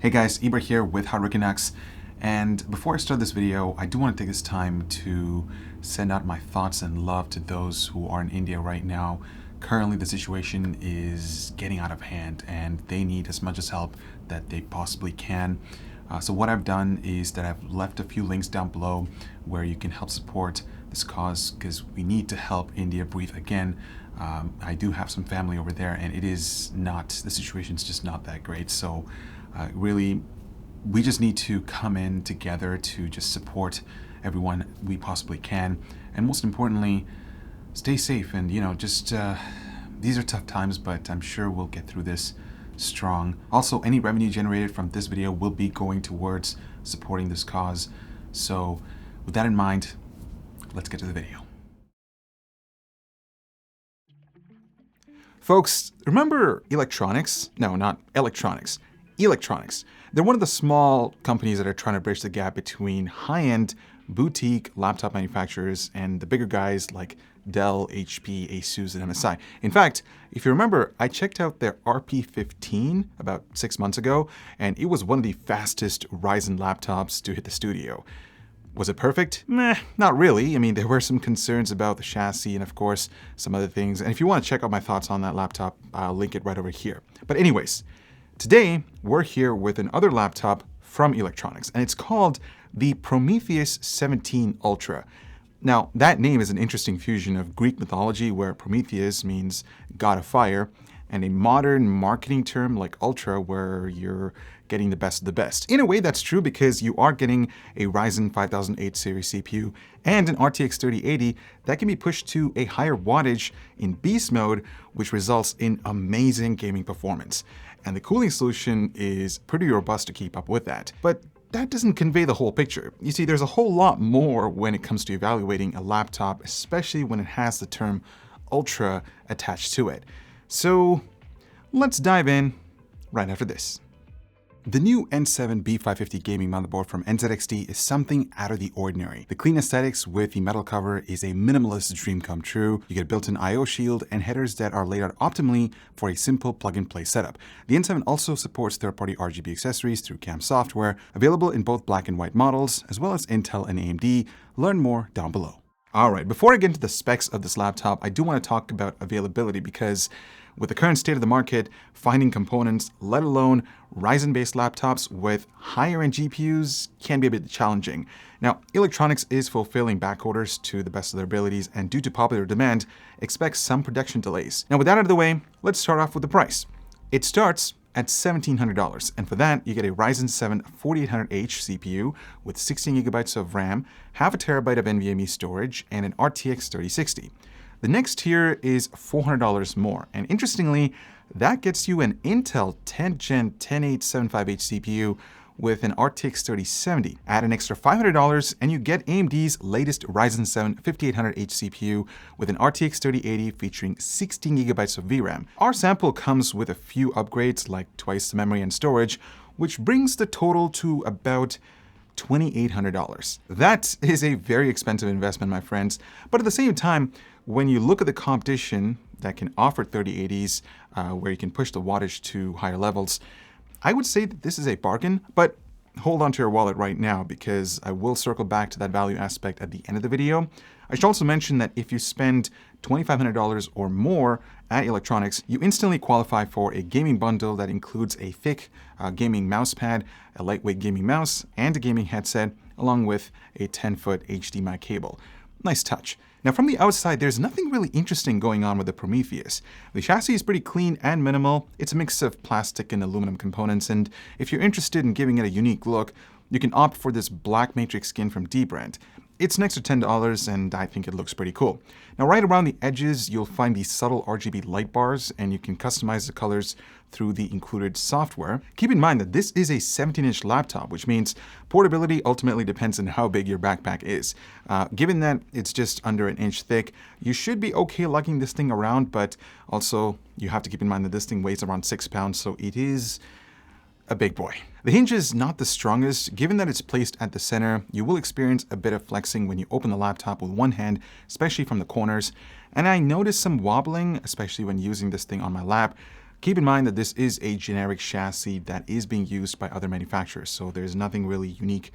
Hey guys, Ibra here with hardwarecanucks, and before I start this video, I do want to take this time to send out my thoughts and love to those who are in India right now. Currently, the situation is getting out of hand and they need as much as help that they possibly can. So what I've done is that I've left a few links down below where you can help support this cause, because we need to help India breathe again. I do have some family over there, and the situation's just not that great. So really, we just need to come in together to just support everyone we possibly can. And most importantly, stay safe. And, these are tough times, but I'm sure we'll get through this strong. Also, any revenue generated from this video will be going towards supporting this cause. So with that in mind, let's get to the video. Folks, remember electronics? No, not electronics. Electronics. They're one of the small companies that are trying to bridge the gap between high-end boutique laptop manufacturers and the bigger guys like Dell, HP, Asus, and MSI. In fact, if you remember, I checked out their RP15 about 6 months ago, and it was one of the fastest Ryzen laptops to hit the studio. Was it perfect? Meh, not really. I mean, there were some concerns about the chassis and, of course, some other things. And if you want to check out my thoughts on that laptop, I'll link it right over here. But anyways, today we're here with another laptop from electronics, and it's called the Prometheus 17 Ultra. Now, that name is an interesting fusion of Greek mythology, where Prometheus means god of fire, and a modern marketing term like Ultra, where you're getting the best of the best. In a way, that's true, because you are getting a Ryzen 5008 series CPU and an RTX 3080 that can be pushed to a higher wattage in beast mode, which results in amazing gaming performance. And the cooling solution is pretty robust to keep up with that. But that doesn't convey the whole picture. You see, there's a whole lot more when it comes to evaluating a laptop, especially when it has the term Ultra attached to it. So let's dive in right after this. The new N7 B550 gaming motherboard from NZXT is something out of the ordinary. The clean aesthetics with the metal cover is a minimalist dream come true. You get a built-in I/O shield and headers that are laid out optimally for a simple plug-and-play setup. The N7 also supports third-party RGB accessories through CAM software, available in both black and white models, as well as Intel and AMD. Learn more down below. Alright, before I get into the specs of this laptop, I do want to talk about availability, because with the current state of the market, finding components, let alone Ryzen-based laptops with higher-end GPUs, can be a bit challenging. Now, electronics is fulfilling back orders to the best of their abilities, and due to popular demand, expect some production delays. Now, with that out of the way, let's start off with the price. It starts at $1,700, and for that, you get a Ryzen 7 4800H CPU with 16 GB of RAM, half a terabyte of NVMe storage, and an RTX 3060. The next tier is $400 more, and interestingly, that gets you an Intel 10th Gen 10875H CPU with an RTX 3070. Add an extra $500 and you get AMD's latest Ryzen 7 5800H CPU with an RTX 3080 featuring 16 GB of VRAM. Our sample comes with a few upgrades like twice the memory and storage, which brings the total to about $2,800. That is a very expensive investment, my friends, but at the same time, when you look at the competition that can offer 3080s, where you can push the wattage to higher levels, I would say that this is a bargain, but hold on to your wallet right now, because I will circle back to that value aspect at the end of the video. I should also mention that if you spend $2,500 or more at electronics, you instantly qualify for a gaming bundle that includes a thick gaming mouse pad, a lightweight gaming mouse, and a gaming headset, along with a 10-foot HDMI cable. Nice touch. Now, from the outside, there's nothing really interesting going on with the Prometheus. The chassis is pretty clean and minimal. It's a mix of plastic and aluminum components, and if you're interested in giving it a unique look, you can opt for this black matrix skin from Dbrand. It's next to $10, and I think it looks pretty cool. Now, right around the edges, you'll find these subtle RGB light bars, and you can customize the colors through the included software. Keep in mind that this is a 17-inch laptop, which means portability ultimately depends on how big your backpack is. Given that it's just under an inch thick, you should be okay lugging this thing around, but also you have to keep in mind that this thing weighs around 6 pounds, so it is a big boy. The hinge is not the strongest. Given that it's placed at the center, you will experience a bit of flexing when you open the laptop with one hand, especially from the corners. And I noticed some wobbling, especially when using this thing on my lap. Keep in mind that this is a generic chassis that is being used by other manufacturers, so there's nothing really unique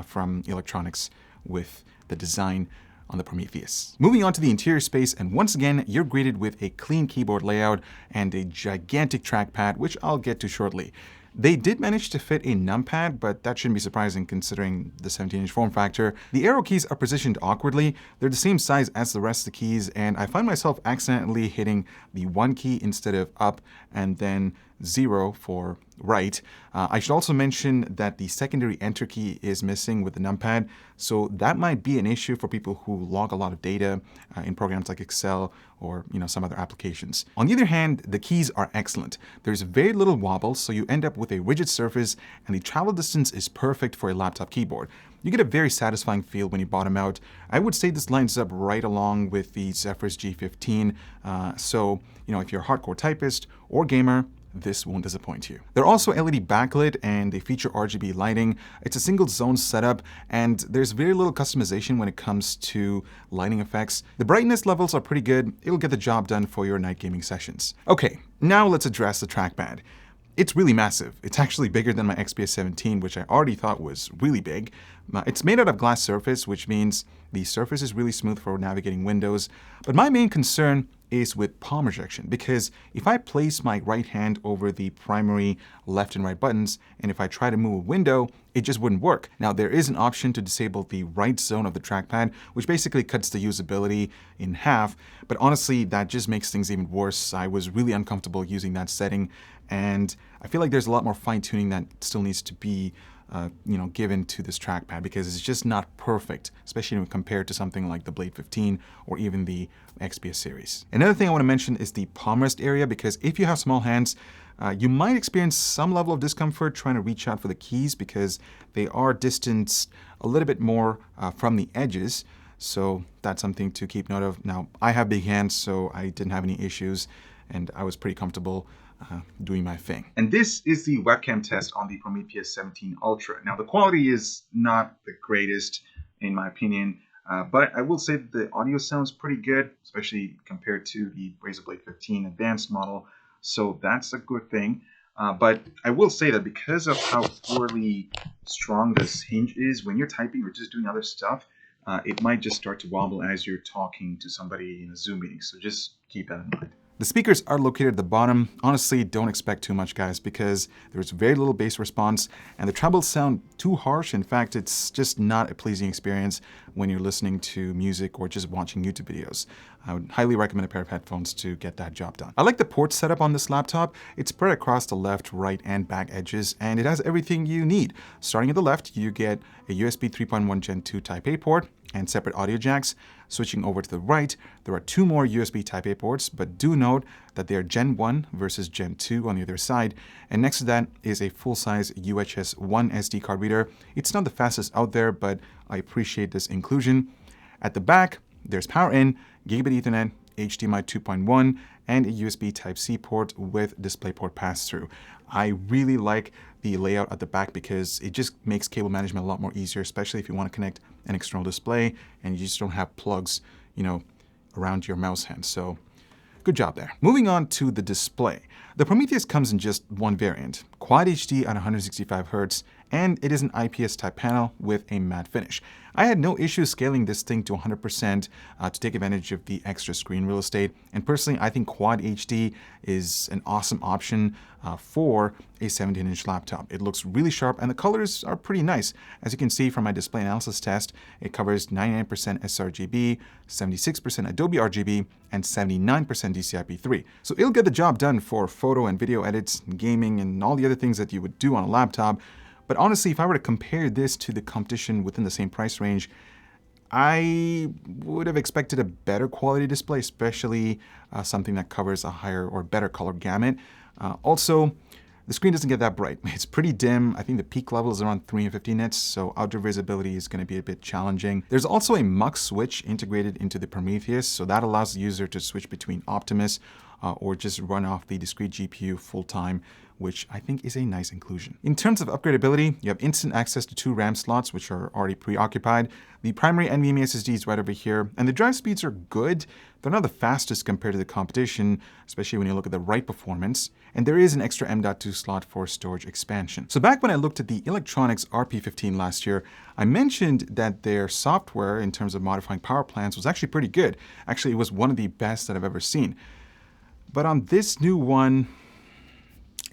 from electronics with the design on the Prometheus. Moving on to the interior space, and once again, you're greeted with a clean keyboard layout and a gigantic trackpad, which I'll get to shortly. They did manage to fit a numpad, but that shouldn't be surprising considering the 17-inch form factor. The arrow keys are positioned awkwardly. They're the same size as the rest of the keys, and I find myself accidentally hitting the 1 key instead of up and then 0 for right. I should also mention that the secondary enter key is missing with the numpad, so that might be an issue for people who log a lot of data in programs like Excel or some other applications. On the other hand, the keys are excellent. There's very little wobble, so you end up with a rigid surface, and the travel distance is perfect for a laptop keyboard. You get a very satisfying feel when you bottom out. I would say this lines up right along with the Zephyrus G15, so if you're a hardcore typist or gamer, this won't disappoint you. They're also LED backlit and they feature RGB lighting. It's a single zone setup and there's very little customization when it comes to lighting effects. The brightness levels are pretty good. It'll get the job done for your night gaming sessions. Okay, now let's address the trackpad. It's really massive. It's actually bigger than my XPS 17, which I already thought was really big. It's made out of glass surface, which means the surface is really smooth for navigating windows. But my main concern is with palm rejection, because if I place my right hand over the primary left and right buttons, and if I try to move a window, it just wouldn't work. Now, there is an option to disable the right zone of the trackpad, which basically cuts the usability in half, but honestly, that just makes things even worse. I was really uncomfortable using that setting, and I feel like there's a lot more fine-tuning that still needs to be given to this trackpad, because it's just not perfect, especially when compared to something like the Blade 15 or even the XPS series. Another thing I want to mention is the palm rest area, because if you have small hands, you might experience some level of discomfort trying to reach out for the keys because they are distanced a little bit more from the edges. So that's something to keep note of. Now, I have big hands, so I didn't have any issues and I was pretty comfortable doing my thing. And this is the webcam test on the Prometheus 17 Ultra. Now, the quality is not the greatest in my opinion, but I will say that the audio sounds pretty good, especially compared to the Razer Blade 15 advanced model. So that's a good thing. But I will say that because of how poorly strong this hinge is, when you're typing or just doing other stuff, it might just start to wobble as you're talking to somebody in a Zoom meeting. So just keep that in mind. The speakers are located at the bottom. Honestly, don't expect too much, guys, because there's very little bass response and the trebles sound too harsh. In fact, it's just not a pleasing experience when you're listening to music or just watching YouTube videos. I would highly recommend a pair of headphones to get that job done. I like the port setup on this laptop. It's spread across the left, right, and back edges, and it has everything you need. Starting at the left, you get a USB 3.1 Gen 2 Type A port and separate audio jacks. Switching over to the right, there are 2 more USB Type A ports, but do note that they are Gen 1 versus Gen 2 on the other side. And next to that is a full-size UHS 1 SD card reader. It's not the fastest out there, but I appreciate this inclusion. At the back, there's power in, Gigabit Ethernet, HDMI 2.1, and a USB Type-C port with DisplayPort pass-through. I really like the layout at the back because it just makes cable management a lot more easier, especially if you want to connect an external display and you just don't have plugs, around your mouse hand. So good job there. Moving on to the display. The Prometheus comes in just one variant, Quad HD at 165 Hz, and it is an IPS type panel with a matte finish. I had no issue scaling this thing to 100% to take advantage of the extra screen real estate. And personally, I think Quad HD is an awesome option for a 17-inch laptop. It looks really sharp and the colors are pretty nice. As you can see from my display analysis test, it covers 99% sRGB, 76% Adobe RGB, and 79% DCI-P3. So it'll get the job done for photo and video edits, gaming, and all the other things that you would do on a laptop. But honestly, if I were to compare this to the competition within the same price range, I would have expected a better quality display, especially something that covers a higher or better color gamut. Also, the screen doesn't get that bright. It's pretty dim. I think the peak level is around 350 nits, so outdoor visibility is going to be a bit challenging. There's also a mux switch integrated into the Prometheus, so that allows the user to switch between Optimus or just run off the discrete GPU full time, which I think is a nice inclusion. In terms of upgradability, you have instant access to 2 RAM slots, which are already preoccupied. The primary NVMe SSD is right over here, and the drive speeds are good. They're not the fastest compared to the competition, especially when you look at the write performance. And there is an extra M.2 slot for storage expansion. So back when I looked at the Electronics RP15 last year, I mentioned that their software in terms of modifying power plants was actually pretty good. Actually, it was one of the best that I've ever seen. But on this new one,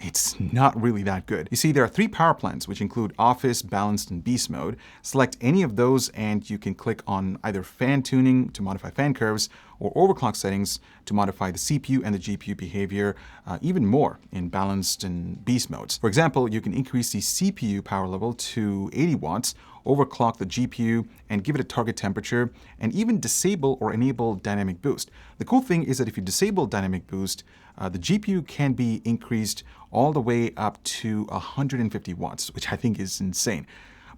it's not really that good. You see, there are 3 power plans, which include Office, Balanced, and Beast Mode. Select any of those and you can click on either fan tuning to modify fan curves or overclock settings to modify the CPU and the GPU behavior even more in Balanced and Beast modes. For example, you can increase the CPU power level to 80 watts, overclock the GPU and give it a target temperature, and even disable or enable dynamic boost. The cool thing is that if you disable dynamic boost, the GPU can be increased all the way up to 150 watts, which I think is insane.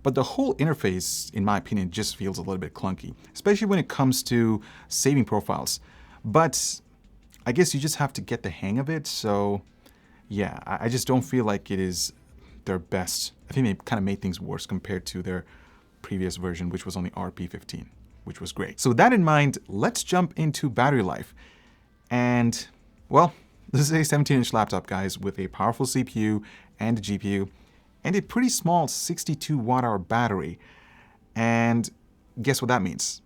But the whole interface, in my opinion, just feels a little bit clunky, especially when it comes to saving profiles. But I guess you just have to get the hang of it. So yeah, I just don't feel like it is their best. I think they kind of made things worse compared to their previous version, which was on the RP15, which was great. So with that in mind, let's jump into battery life. And well, this is a 17-inch laptop, guys, with a powerful CPU and a GPU and a pretty small 62 watt-hour battery. And guess what that means?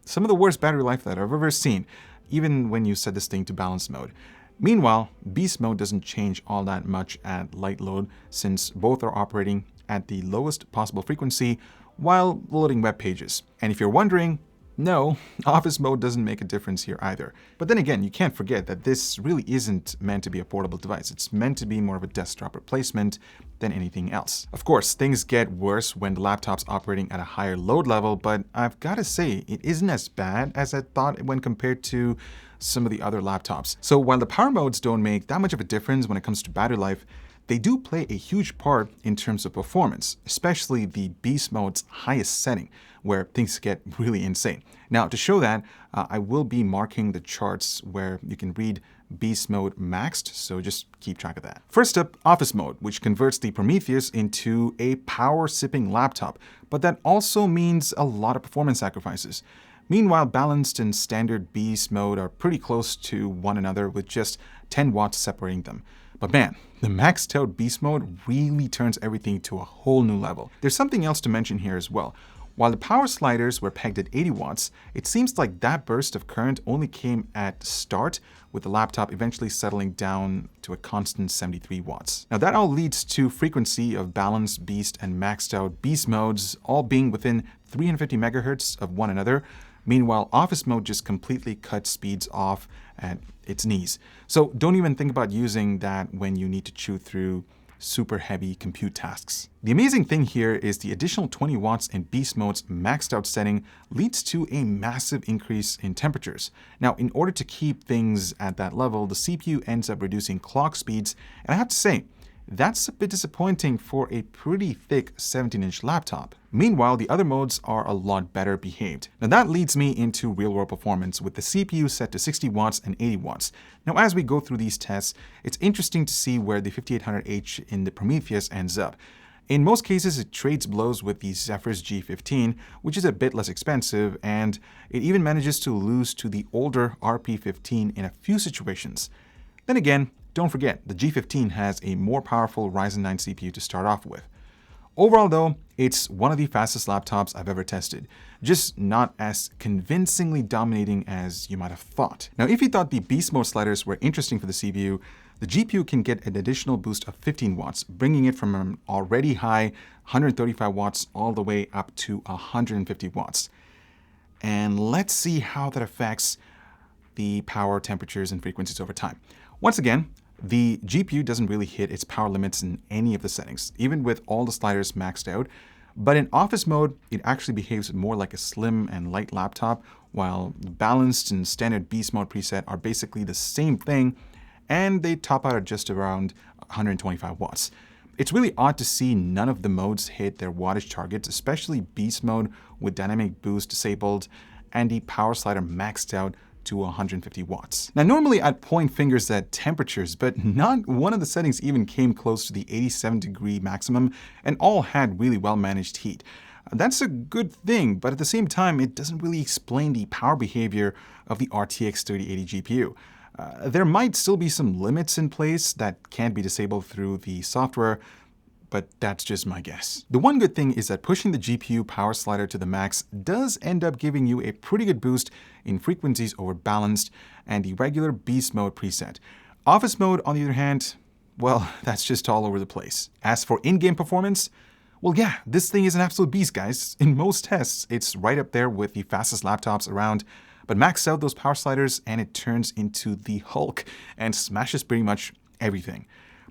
Some of the worst battery life that I've ever seen, even when you set this thing to balanced mode. Meanwhile, Beast Mode doesn't change all that much at light load, since both are operating at the lowest possible frequency while loading web pages. And if you're wondering, no, Office Mode doesn't make a difference here either. But then again, you can't forget that this really isn't meant to be a portable device. It's meant to be more of a desktop replacement than anything else. Of course, things get worse when the laptop's operating at a higher load level, but I've got to say, it isn't as bad as I thought when compared to some of the other laptops. So while the power modes don't make that much of a difference when it comes to battery life, they do play a huge part in terms of performance, especially the Beast Mode's highest setting, where things get really insane. Now, to show that, I will be marking the charts where you can read Beast Mode maxed, so just keep track of that. First up, Office Mode, which converts the Prometheus into a power-sipping laptop, but that also means a lot of performance sacrifices. Meanwhile, Balanced and Standard Beast Mode are pretty close to one another with just 10 watts separating them. But man, the maxed out Beast Mode really turns everything to a whole new level. There's something else to mention here as well. While the power sliders were pegged at 80 watts, it seems like that burst of current only came at start, with the laptop eventually settling down to a constant 73 watts. Now that all leads to frequency of Balanced, Beast, and maxed out Beast modes all being within 350 megahertz of one another. Meanwhile, Office Mode just completely cuts speeds off at its knees. So don't even think about using that when you need to chew through super heavy compute tasks. The amazing thing here is the additional 20 watts in Beast Mode's maxed out setting leads to a massive increase in temperatures. Now, in order to keep things at that level, the CPU ends up reducing clock speeds, and I have to say, that's a bit disappointing for a pretty thick 17-inch laptop. Meanwhile, the other modes are a lot better behaved. Now that leads me into real-world performance with the CPU set to 60 watts and 80 watts. Now as we go through these tests, it's interesting to see where the 5800H in the Prometheus ends up. In most cases, it trades blows with the Zephyrus G15, which is a bit less expensive, and it even manages to lose to the older RP15 in a few situations. Then again, don't forget, the G15 has a more powerful Ryzen 9 CPU to start off with. Overall though, it's one of the fastest laptops I've ever tested, just not as convincingly dominating as you might have thought. Now, if you thought the Beast Mode sliders were interesting for the CPU, the GPU can get an additional boost of 15 watts, bringing it from an already high 135 watts all the way up to 150 watts. And let's see how that affects the power, temperatures, and frequencies over time. Once again, the GPU doesn't really hit its power limits in any of the settings, even with all the sliders maxed out. But in Office Mode, it actually behaves more like a slim and light laptop, while the Balanced and Standard Beast Mode preset are basically the same thing, and they top out at just around 125 watts. It's really odd to see none of the modes hit their wattage targets, especially Beast Mode with dynamic boost disabled and the power slider maxed out to 150 watts. Now, normally I'd point fingers at temperatures, but not one of the settings even came close to the 87-degree maximum, and all had really well-managed heat. That's a good thing, but at the same time, it doesn't really explain the power behavior of the RTX 3080 GPU. There might still be some limits in place that can't be disabled through the software, but that's just my guess. The one good thing is that pushing the GPU power slider to the max does end up giving you a pretty good boost in frequencies over balanced and the regular beast mode preset. Office mode, on the other hand, well, that's just all over the place. As for in-game performance, well, yeah, this thing is an absolute beast, guys. In most tests, it's right up there with the fastest laptops around, but max out those power sliders and it turns into the Hulk and smashes pretty much everything.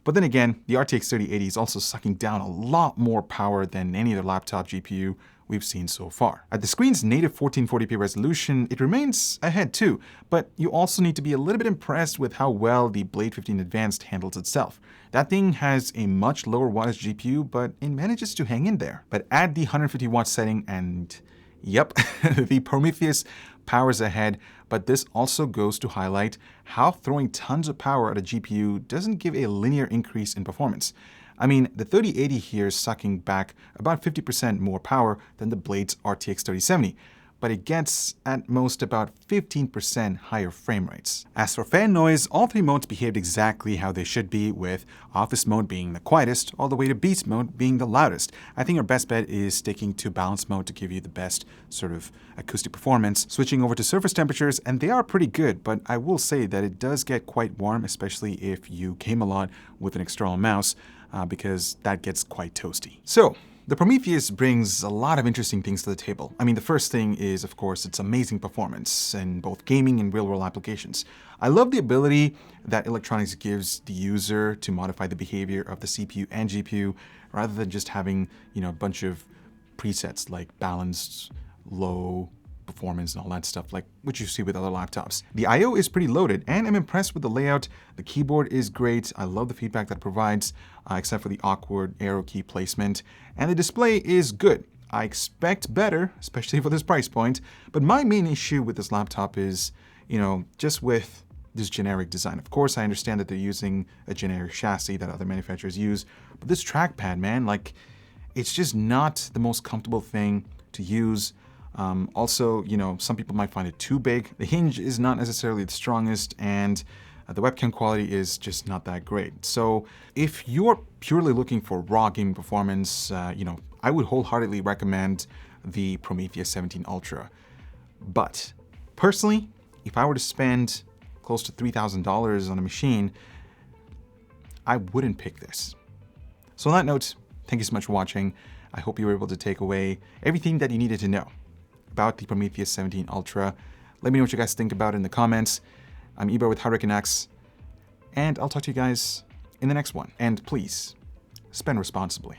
But then again, the RTX 3080 is also sucking down a lot more power than any other laptop GPU we've seen so far. At the screen's native 1440p resolution, it remains ahead too, but you also need to be a little bit impressed with how well the Blade 15 Advanced handles itself. That thing has a much lower wattage GPU, but it manages to hang in there. But add the 150 watt setting and yep, the Prometheus powers ahead, but this also goes to highlight how throwing tons of power at a GPU doesn't give a linear increase in performance. I mean, the 3080 here is sucking back about 50% more power than the Blade's RTX 3070, but it gets at most about 15% higher frame rates. As for fan noise, all three modes behaved exactly how they should be, with office mode being the quietest, all the way to beast mode being the loudest. I think our best bet is sticking to balance mode to give you the best sort of acoustic performance, switching over to surface temperatures, and they are pretty good, but I will say that it does get quite warm, especially if you game a lot with an external mouse, because that gets quite toasty. So, the Prometheus brings a lot of interesting things to the table. I mean, the first thing is, of course, its amazing performance in both gaming and real-world applications. I love the ability that electronics gives the user to modify the behavior of the CPU and GPU, rather than just having, a bunch of presets like balanced, low, performance and all that stuff, like what you see with other laptops. The I/O is pretty loaded, and I'm impressed with the layout. The keyboard is great. I love the feedback that it provides, except for the awkward arrow key placement. And the display is good. I expect better, especially for this price point. But my main issue with this laptop is, just with this generic design. Of course, I understand that they're using a generic chassis that other manufacturers use, but this trackpad, man, it's just not the most comfortable thing to use. Also, some people might find it too big. The hinge is not necessarily the strongest, and the webcam quality is just not that great. So if you're purely looking for raw gaming performance, I would wholeheartedly recommend the Prometheus 17 Ultra. But personally, if I were to spend close to $3,000 on a machine, I wouldn't pick this. So on that note, thank you so much for watching. I hope you were able to take away everything that you needed to know about the Prometheus 17 Ultra. Let me know what you guys think about it in the comments. I'm Iber with hardwarecanucks, and I'll talk to you guys in the next one. And please, spend responsibly.